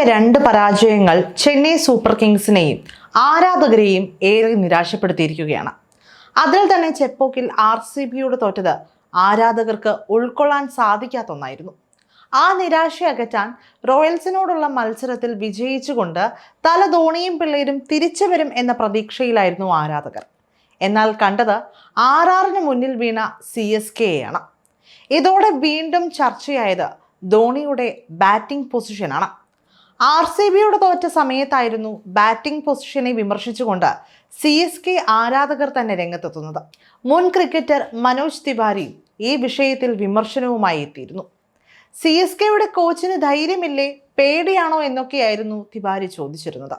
രണ്ട് പരാജയങ്ങൾ ചെന്നൈ സൂപ്പർ കിങ്സിനെയും ആരാധകരെയും ഏറെ നിരാശപ്പെടുത്തിയിരിക്കുകയാണ്. അതിൽ തന്നെ ചെപ്പോക്കിൽ RCBയോട് തോറ്റത് ആരാധകർക്ക് ഉൾക്കൊള്ളാൻ സാധിക്കാത്ത ഒന്നായിരുന്നു. ആ നിരാശ അകറ്റാൻ റോയൽസിനോടുള്ള മത്സരത്തിൽ വിജയിച്ചുകൊണ്ട് തല ധോണിയും പിള്ളേരും തിരിച്ചു വരും എന്ന പ്രതീക്ഷയിലായിരുന്നു ആരാധകർ. എന്നാൽ കണ്ടത് RRന് മുന്നിൽ വീണ CSKയാണ്. ഇതോടെ വീണ്ടും ചർച്ചയായത് ധോണിയുടെ ബാറ്റിംഗ് പൊസിഷനാണ്. RCBയോട് തോറ്റ സമയത്തായിരുന്നു ബാറ്റിംഗ് പൊസിഷനെ വിമർശിച്ചുകൊണ്ട് CSK ആരാധകർ തന്നെ രംഗത്തെത്തുന്നത്. മുൻ ക്രിക്കറ്റർ മനോജ് തിവാരി ഈ വിഷയത്തിൽ വിമർശനവുമായി എത്തിയിരുന്നു. CSKയുടെ കോച്ചിന് ധൈര്യമില്ലേ, പേടിയാണോ എന്നൊക്കെയായിരുന്നു തിവാരി ചോദിച്ചിരുന്നത്.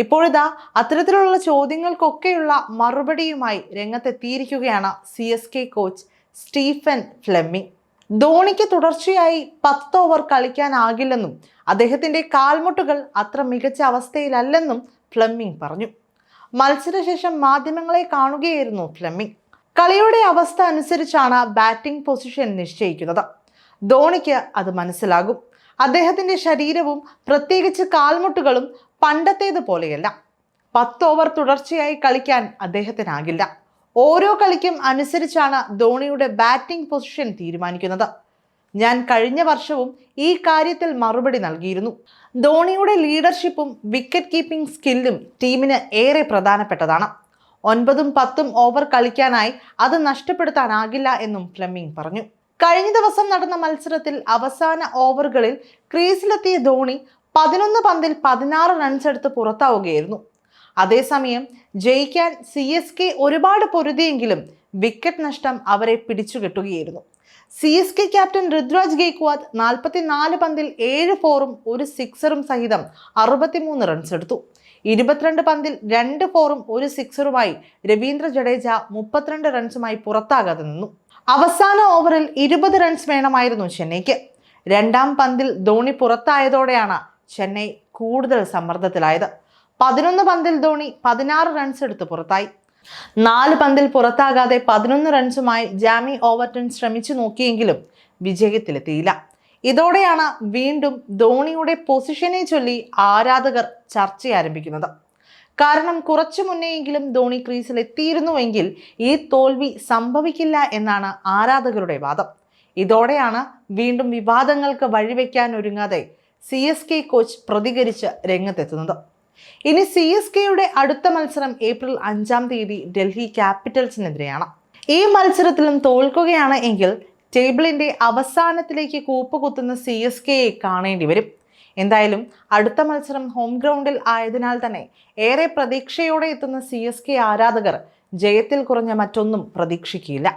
ഇപ്പോഴിതാ അത്തരത്തിലുള്ള ചോദ്യങ്ങൾക്കൊക്കെയുള്ള മറുപടിയുമായി രംഗത്തെത്തിയിരിക്കുകയാണ് CSK കോച്ച് സ്റ്റീഫൻ ഫ്ലെമിംഗ്. ധോണിക്ക് തുടർച്ചയായി 10 ഓവർ കളിക്കാനാകില്ലെന്നും അദ്ദേഹത്തിന്റെ കാൽമുട്ടുകൾ അത്ര മികച്ച അവസ്ഥയിലല്ലെന്നും ഫ്ലെമിംഗ് പറഞ്ഞു. മത്സരശേഷം മാധ്യമങ്ങളെ കാണുകയായിരുന്നു ഫ്ലെമിംഗ്. കളിയുടെ അവസ്ഥ അനുസരിച്ചാണ് ബാറ്റിംഗ് പൊസിഷൻ നിശ്ചയിക്കുന്നത്. ധോണിക്ക് അത് മനസ്സിലാകും. അദ്ദേഹത്തിന്റെ ശരീരവും പ്രത്യേകിച്ച് കാൽമുട്ടുകളും പണ്ടത്തേതുപോലെയല്ല. 10 ഓവർ തുടർച്ചയായി കളിക്കാൻ അദ്ദേഹത്തിനാകില്ല. ഓരോ കളിക്കും അനുസരിച്ചാണ് ധോണിയുടെ ബാറ്റിംഗ് പൊസിഷൻ തീരുമാനിക്കുന്നത്. ഞാൻ കഴിഞ്ഞ വർഷവും ഈ കാര്യത്തിൽ മറുപടി നൽകിയിരുന്നു. ധോണിയുടെ ലീഡർഷിപ്പും വിക്കറ്റ് കീപ്പിംഗ് സ്കില്ലും ടീമിന് ഏറെ പ്രധാനപ്പെട്ടതാണ്. 9ഉം 10ഉം ഓവർ കളിക്കാനായി അത് നഷ്ടപ്പെടുത്താനാകില്ല എന്നും ഫ്ലെമിംഗ് പറഞ്ഞു. കഴിഞ്ഞ ദിവസം നടന്ന മത്സരത്തിൽ അവസാന ഓവറുകളിൽ ക്രീസിലെത്തിയ ധോണി 11 പന്തിൽ 16 റൺസ് എടുത്ത് പുറത്താവുകയായിരുന്നു. അതേസമയം ജയിക്കാൻ CSK ഒരുപാട് പൊരുതിയെങ്കിലും വിക്കറ്റ് നഷ്ടം അവരെ പിടിച്ചുകെട്ടുകയായിരുന്നു. CSK ക്യാപ്റ്റൻ ഋതുരാജ് ഗെയ്ക്വാദ് 44 പന്തിൽ 7 ഫോറും 1 സിക്സറും സഹിതം 63 റൺസ് എടുത്തു. 22 പന്തിൽ 2 ഫോറും 1 സിക്സറുമായി രവീന്ദ്ര ജഡേജ 32 റൺസുമായി പുറത്താകാതെ നിന്നു. അവസാന ഓവറിൽ 20 റൺസ് വേണമായിരുന്നു ചെന്നൈക്ക്. രണ്ടാം പന്തിൽ ധോണി പുറത്തായതോടെയാണ് ചെന്നൈ കൂടുതൽ സമ്മർദ്ദത്തിലായത്. 11 പന്തിൽ ധോണി 16 റൺസ് എടുത്ത് പുറത്തായി. 4 പന്തിൽ പുറത്താകാതെ 11 റൺസുമായി ജാമി ഓവർട്ടൺ ശ്രമിച്ചു നോക്കിയെങ്കിലും വിജയത്തിലെത്തിയില്ല. ഇതോടെയാണ് വീണ്ടും ധോണിയുടെ പൊസിഷനെ ചൊല്ലി ആരാധകർ ചർച്ച ആരംഭിക്കുന്നത്. കാരണം കുറച്ചു മുന്നെയെങ്കിലും ധോണി ക്രീസിൽ എത്തിയിരുന്നുവെങ്കിൽ ഈ തോൽവി സംഭവിക്കില്ല എന്നാണ് ആരാധകരുടെ വാദം. ഇതോടെയാണ് വീണ്ടും വിവാദങ്ങൾക്ക് വഴിവെക്കാൻ ഒരുങ്ങാതെ CSK കോച്ച് പ്രതികരിച്ച് രംഗത്തെത്തുന്നത്. ഇനി CSKയുടെ അടുത്ത മത്സരം ഏപ്രിൽ 5-ാം തീയതി ഡൽഹി ക്യാപിറ്റൽസിനെതിരെയാണ്. ഈ മത്സരത്തിലും തോൽക്കുകയാണ് എങ്കിൽ ടേബിളിന്റെ അവസാനത്തിലേക്ക് കൂപ്പുകുത്തുന്ന CSKയെ കാണേണ്ടി വരും. എന്തായാലും അടുത്ത മത്സരം ഹോം ഗ്രൗണ്ടിൽ ആയതിനാൽ തന്നെ ഏറെ പ്രതീക്ഷയോടെ എത്തുന്ന CSK ആരാധകർ ജയത്തിൽ കുറഞ്ഞ മറ്റൊന്നും പ്രതീക്ഷിക്കില്ല.